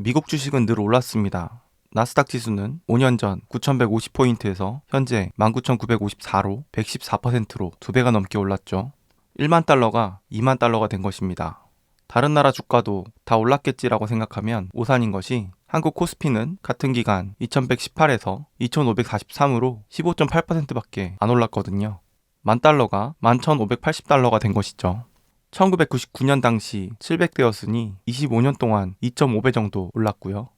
미국 주식은 늘 올랐습니다. 나스닥 지수는 5년 전 9,150포인트에서 현재 19,954로 114%로 2배가 넘게 올랐죠. 1만 달러가 2만 달러가 된 것입니다. 다른 나라 주가도 다 올랐겠지라고 생각하면 오산인 것이 한국 코스피는 같은 기간 2118에서 2543으로 15.8%밖에 안 올랐거든요. 만 달러가 11,580달러가 된 것이죠. 1999년 당시 700대였으니 25년 동안 2.5배 정도 올랐고요.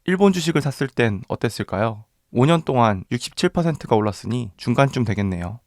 일본 주식을 샀을 땐 어땠을까요? 5년 동안 67%가 올랐으니 중간쯤 되겠네요.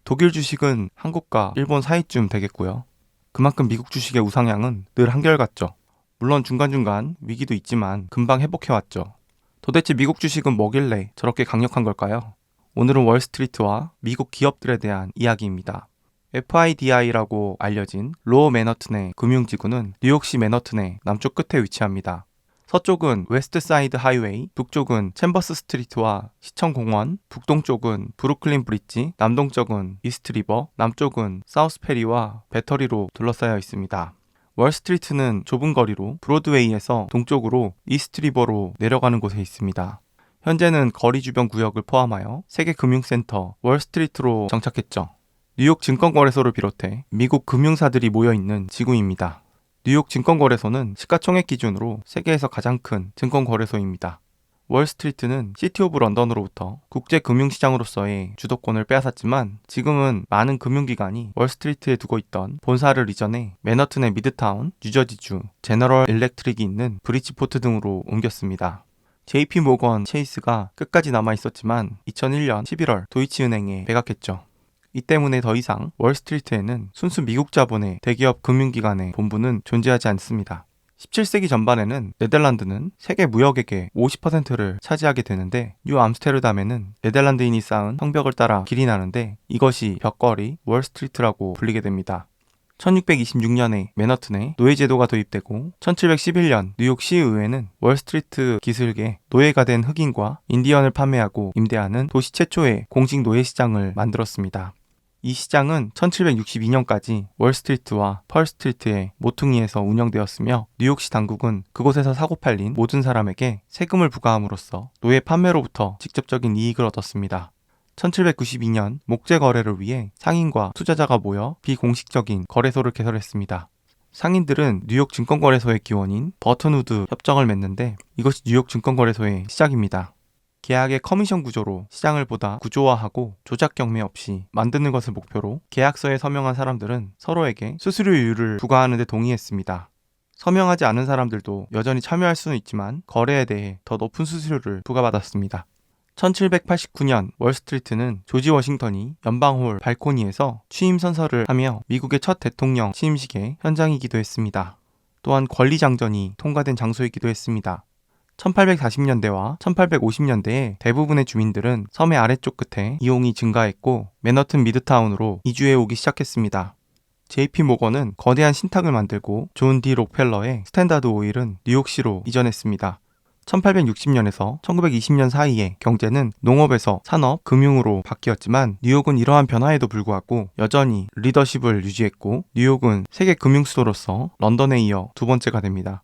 독일 주식은 한국과 일본 사이쯤 되겠고요. 그만큼 미국 주식의 우상향은 늘 한결같죠. 물론 중간중간 위기도 있지만 금방 회복해왔죠. 도대체 미국 주식은 뭐길래 저렇게 강력한 걸까요? 오늘은 월스트리트와 미국 기업들에 대한 이야기입니다. FIDI라고 알려진 로어 맨하튼의 금융지구는 뉴욕시 맨하튼의 남쪽 끝에 위치합니다. 서쪽은 웨스트사이드 하이웨이, 북쪽은 챔버스 스트리트와 시청공원, 북동쪽은 브루클린 브릿지, 남동쪽은 이스트리버, 남쪽은 사우스페리와 배터리로 둘러싸여 있습니다. 월스트리트는 좁은 거리로 브로드웨이에서 동쪽으로 이스트리버로 내려가는 곳에 있습니다. 현재는 거리 주변 구역을 포함하여 세계 금융센터 월스트리트로 정착했죠. 뉴욕 증권거래소를 비롯해 미국 금융사들이 모여있는 지구입니다. 뉴욕 증권거래소는 시가총액 기준으로 세계에서 가장 큰 증권거래소입니다. 월스트리트는 시티 오브 런던으로부터 국제금융시장으로서의 주도권을 빼앗았지만 지금은 많은 금융기관이 월스트리트에 두고 있던 본사를 이전해 맨하튼의 미드타운, 뉴저지주, 제너럴 일렉트릭이 있는 브리지포트 등으로 옮겼습니다. JP 모건 체이스가 끝까지 남아있었지만 2001년 11월 도이치은행에 매각했죠. 이 때문에 더 이상 월스트리트에는 순수 미국 자본의 대기업 금융기관의 본부는 존재하지 않습니다. 17세기 전반에는 네덜란드는 세계 무역액의 50%를 차지하게 되는데 뉴 암스테르담에는 네덜란드인이 쌓은 성벽을 따라 길이 나는데 이것이 벽걸이 월스트리트라고 불리게 됩니다. 1626년에 맨하튼에 노예제도가 도입되고 1711년 뉴욕 시의회는 월스트리트 기슭에 노예가 된 흑인과 인디언을 판매하고 임대하는 도시 최초의 공식 노예시장을 만들었습니다. 이 시장은 1762년까지 월스트리트와 펄스트리트의 모퉁이에서 운영되었으며 뉴욕시 당국은 그곳에서 사고 팔린 모든 사람에게 세금을 부과함으로써 노예 판매로부터 직접적인 이익을 얻었습니다. 1792년 목재 거래를 위해 상인과 투자자가 모여 비공식적인 거래소를 개설했습니다. 상인들은 뉴욕 증권거래소의 기원인 버튼우드 협정을 맺는데 이것이 뉴욕 증권거래소의 시작입니다. 계약의 커미션 구조로 시장을 보다 구조화하고 조작 경매 없이 만드는 것을 목표로 계약서에 서명한 사람들은 서로에게 수수료율을 부과하는 데 동의했습니다. 서명하지 않은 사람들도 여전히 참여할 수는 있지만 거래에 대해 더 높은 수수료를 부과받았습니다. 1789년 월스트리트는 조지 워싱턴이 연방홀 발코니에서 취임 선서를 하며 미국의 첫 대통령 취임식의 현장이기도 했습니다. 또한 권리장전이 통과된 장소이기도 했습니다. 1840년대와 1850년대에 대부분의 주민들은 섬의 아래쪽 끝에 이용이 증가했고 맨하튼 미드타운으로 이주해 오기 시작했습니다. JP 모건은 거대한 신탁을 만들고 존 디 록펠러의 스탠다드 오일은 뉴욕시로 이전했습니다. 1860년에서 1920년 사이에 경제는 농업에서 산업, 금융으로 바뀌었지만 뉴욕은 이러한 변화에도 불구하고 여전히 리더십을 유지했고 뉴욕은 세계 금융수도로서 런던에 이어 두 번째가 됩니다.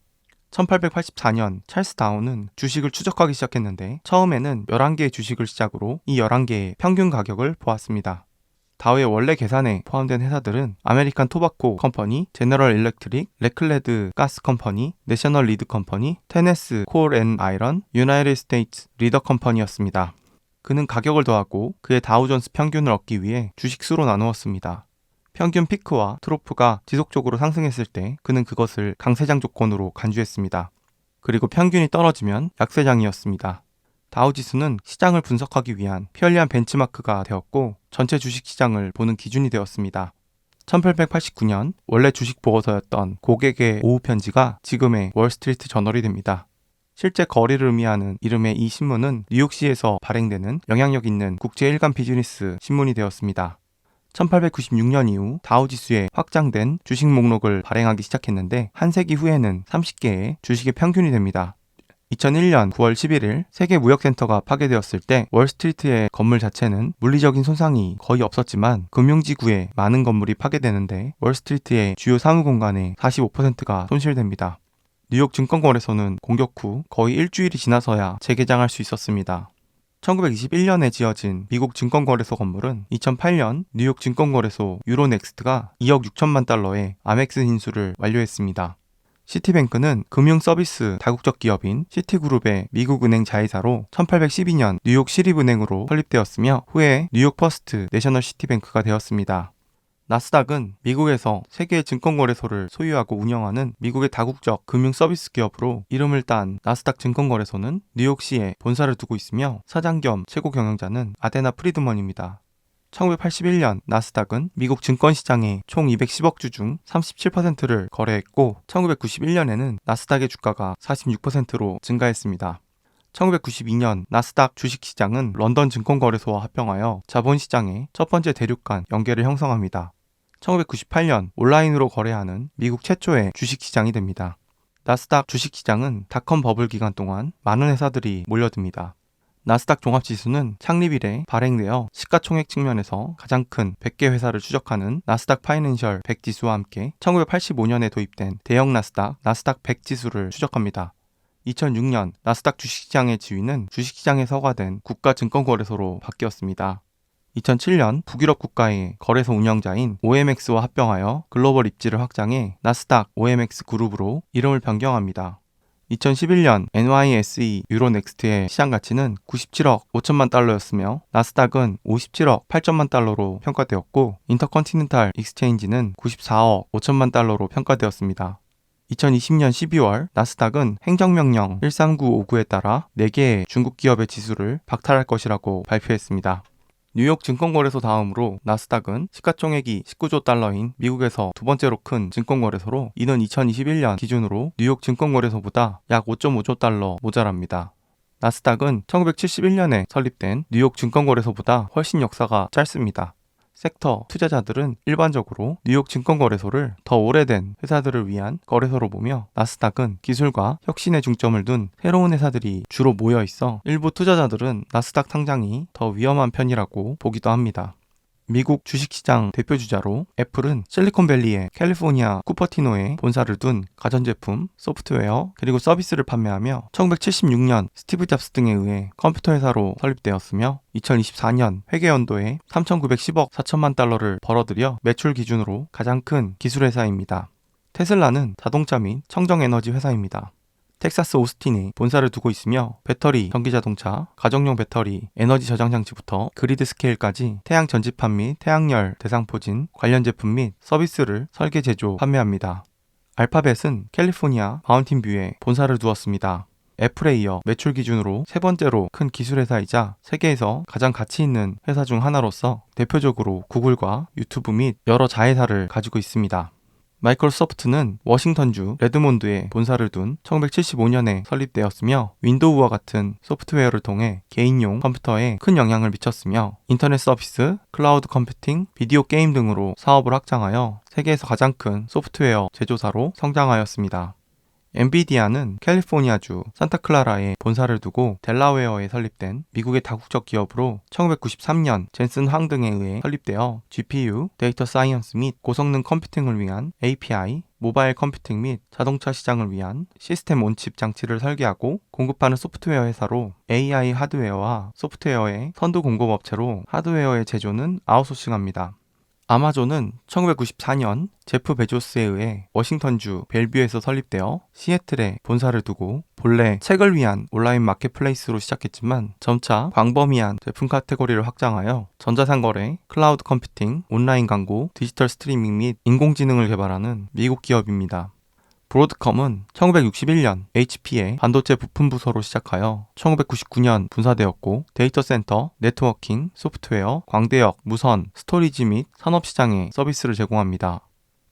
1884년 찰스 다운은 주식을 추적하기 시작했는데 처음에는 11개의 주식을 시작으로 이 11개의 평균 가격을 보았습니다. 다우의 원래 계산에 포함된 회사들은 아메리칸 토바코 컴퍼니, 제너럴 일렉트릭, 레클레드 가스 컴퍼니, 내셔널 리드 컴퍼니, 테네스 콜 앤 아이런, 유나이티드 스테이츠 리더 컴퍼니였습니다. 그는 가격을 더하고 그의 다우존스 평균을 얻기 위해 주식 수로 나누었습니다. 평균 피크와 트로프가 지속적으로 상승했을 때 그는 그것을 강세장 조건으로 간주했습니다. 그리고 평균이 떨어지면 약세장이었습니다. 다우지수는 시장을 분석하기 위한 편리한 벤치마크가 되었고 전체 주식시장을 보는 기준이 되었습니다. 1889년 원래 주식 보고서였던 고객의 오후 편지가 지금의 월스트리트 저널이 됩니다. 실제 거리를 의미하는 이름의 이 신문은 뉴욕시에서 발행되는 영향력 있는 국제 일간 비즈니스 신문이 되었습니다. 1896년 이후 다우지수에 확장된 주식 목록을 발행하기 시작했는데 한 세기 후에는 30개의 주식의 평균이 됩니다. 2001년 9월 11일 세계무역센터가 파괴되었을 때 월스트리트의 건물 자체는 물리적인 손상이 거의 없었지만 금융지구에 많은 건물이 파괴되는데 월스트리트의 주요 사무공간의 45%가 손실됩니다. 뉴욕 증권거래소는 공격 후 거의 일주일이 지나서야 재개장할 수 있었습니다. 1921년에 지어진 미국 증권거래소 건물은 2008년 뉴욕 증권거래소 유로넥스트가 2억 6천만 달러의 아멕스 인수를 완료했습니다. 시티뱅크는 금융서비스 다국적 기업인 시티그룹의 미국 은행 자회사로 1812년 뉴욕 시립은행으로 설립되었으며 후에 뉴욕 퍼스트 내셔널 시티뱅크가 되었습니다. 나스닥은 미국에서 세계의 증권거래소를 소유하고 운영하는 미국의 다국적 금융서비스 기업으로 이름을 딴 나스닥 증권거래소는 뉴욕시에 본사를 두고 있으며 사장 겸 최고 경영자는 아데나 프리드먼입니다. 1981년 나스닥은 미국 증권시장의 총 210억 주 중 37%를 거래했고 1991년에는 나스닥의 주가가 46%로 증가했습니다. 1992년 나스닥 주식시장은 런던 증권거래소와 합병하여 자본시장의 첫 번째 대륙 간 연계를 형성합니다. 1998년 온라인으로 거래하는 미국 최초의 주식시장이 됩니다. 나스닥 주식시장은 닷컴 버블 기간 동안 많은 회사들이 몰려듭니다. 나스닥 종합지수는 창립 이래 발행되어 시가총액 측면에서 가장 큰 100개 회사를 추적하는 나스닥 파이낸셜 100 지수와 함께 1985년에 도입된 대형 나스닥 100 지수를 추적합니다. 2006년 나스닥 주식시장의 지위는 주식시장에 서가된 국가증권거래소로 바뀌었습니다. 2007년 북유럽 국가의 거래소 운영자인 OMX와 합병하여 글로벌 입지를 확장해 나스닥 OMX 그룹으로 이름을 변경합니다. 2011년 NYSE 유로넥스트의 시장 가치는 97억 5천만 달러였으며 나스닥은 57억 8천만 달러로 평가되었고 인터컨티넨탈 익스체인지는 94억 5천만 달러로 평가되었습니다. 2020년 12월 나스닥은 행정명령 13959에 따라 4개의 중국 기업의 지수를 박탈할 것이라고 발표했습니다. 뉴욕 증권거래소 다음으로 나스닥은 시가총액이 19조 달러인 미국에서 두 번째로 큰 증권거래소로 이는 2021년 기준으로 뉴욕 증권거래소보다 약 5.5조 달러 모자랍니다. 나스닥은 1971년에 설립된 뉴욕 증권거래소보다 훨씬 역사가 짧습니다. 섹터 투자자들은 일반적으로 뉴욕 증권거래소를 더 오래된 회사들을 위한 거래소로 보며 나스닥은 기술과 혁신에 중점을 둔 새로운 회사들이 주로 모여 있어 일부 투자자들은 나스닥 상장이 더 위험한 편이라고 보기도 합니다. 미국 주식시장 대표주자로 애플은 실리콘밸리의 캘리포니아 쿠퍼티노에 본사를 둔 가전제품, 소프트웨어, 그리고 서비스를 판매하며 1976년 스티브 잡스 등에 의해 컴퓨터 회사로 설립되었으며 2024년 회계연도에 3,910억 4천만 달러를 벌어들여 매출 기준으로 가장 큰 기술회사입니다. 테슬라는 자동차 및 청정에너지 회사입니다. 텍사스 오스틴에 본사를 두고 있으며 배터리, 전기자동차, 가정용 배터리, 에너지 저장 장치부터 그리드 스케일까지 태양 전지판 및 태양열 대상포진 관련 제품 및 서비스를 설계, 제조, 판매합니다. 알파벳은 캘리포니아 마운틴뷰에 본사를 두었습니다. 애플에 이어 매출 기준으로 세 번째로 큰 기술회사이자 세계에서 가장 가치 있는 회사 중 하나로서 대표적으로 구글과 유튜브 및 여러 자회사를 가지고 있습니다. 마이크로소프트는 워싱턴주 레드몬드에 본사를 둔 1975년에 설립되었으며 윈도우와 같은 소프트웨어를 통해 개인용 컴퓨터에 큰 영향을 미쳤으며 인터넷 서비스, 클라우드 컴퓨팅, 비디오 게임 등으로 사업을 확장하여 세계에서 가장 큰 소프트웨어 제조사로 성장하였습니다. 엔비디아는 캘리포니아주 산타클라라에 본사를 두고 델라웨어에 설립된 미국의 다국적 기업으로 1993년 젠슨 황 등에 의해 설립되어 GPU, 데이터 사이언스 및 고성능 컴퓨팅을 위한 API, 모바일 컴퓨팅 및 자동차 시장을 위한 시스템 온칩 장치를 설계하고 공급하는 소프트웨어 회사로 AI 하드웨어와 소프트웨어의 선도 공급업체로 하드웨어의 제조는 아웃소싱합니다. 아마존은 1994년 제프 베조스에 의해 워싱턴주 벨뷰에서 설립되어 시애틀에 본사를 두고 본래 책을 위한 온라인 마켓플레이스로 시작했지만 점차 광범위한 제품 카테고리를 확장하여 전자상거래, 클라우드 컴퓨팅, 온라인 광고, 디지털 스트리밍 및 인공지능을 개발하는 미국 기업입니다. 브로드컴은 1961년 HP의 반도체 부품 부서로 시작하여 1999년 분사되었고 데이터 센터, 네트워킹, 소프트웨어, 광대역, 무선, 스토리지 및 산업시장에 서비스를 제공합니다.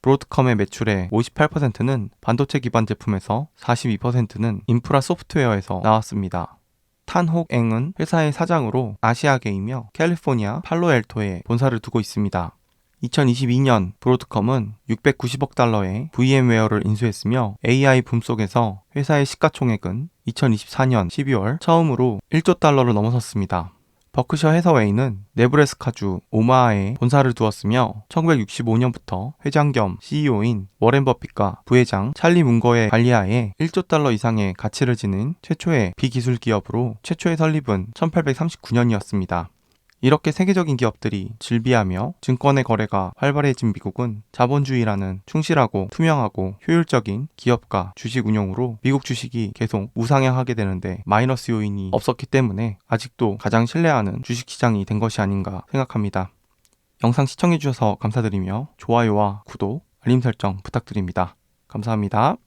브로드컴의 매출의 58%는 반도체 기반 제품에서 42%는 인프라 소프트웨어에서 나왔습니다. 탄혹eng은 회사의 사장으로 아시아계이며 캘리포니아 팔로엘토에 본사를 두고 있습니다. 2022년 브로드컴은 690억 달러의 VM웨어를 인수했으며 AI 붐 속에서 회사의 시가총액은 2024년 12월 처음으로 1조 달러를 넘어섰습니다. 버크셔 해서웨이는 네브래스카주 오마하에 본사를 두었으며 1965년부터 회장 겸 CEO인 워렌 버핏과 부회장 찰리 문거의 관리하에 1조 달러 이상의 가치를 지닌 최초의 비기술 기업으로 최초의 설립은 1839년이었습니다. 이렇게 세계적인 기업들이 질비하며 증권의 거래가 활발해진 미국은 자본주의라는 충실하고 투명하고 효율적인 기업과 주식 운용으로 미국 주식이 계속 우상향하게 되는데 마이너스 요인이 없었기 때문에 아직도 가장 신뢰하는 주식시장이 된 것이 아닌가 생각합니다. 영상 시청해주셔서 감사드리며 좋아요와 구독, 알림 설정 부탁드립니다. 감사합니다.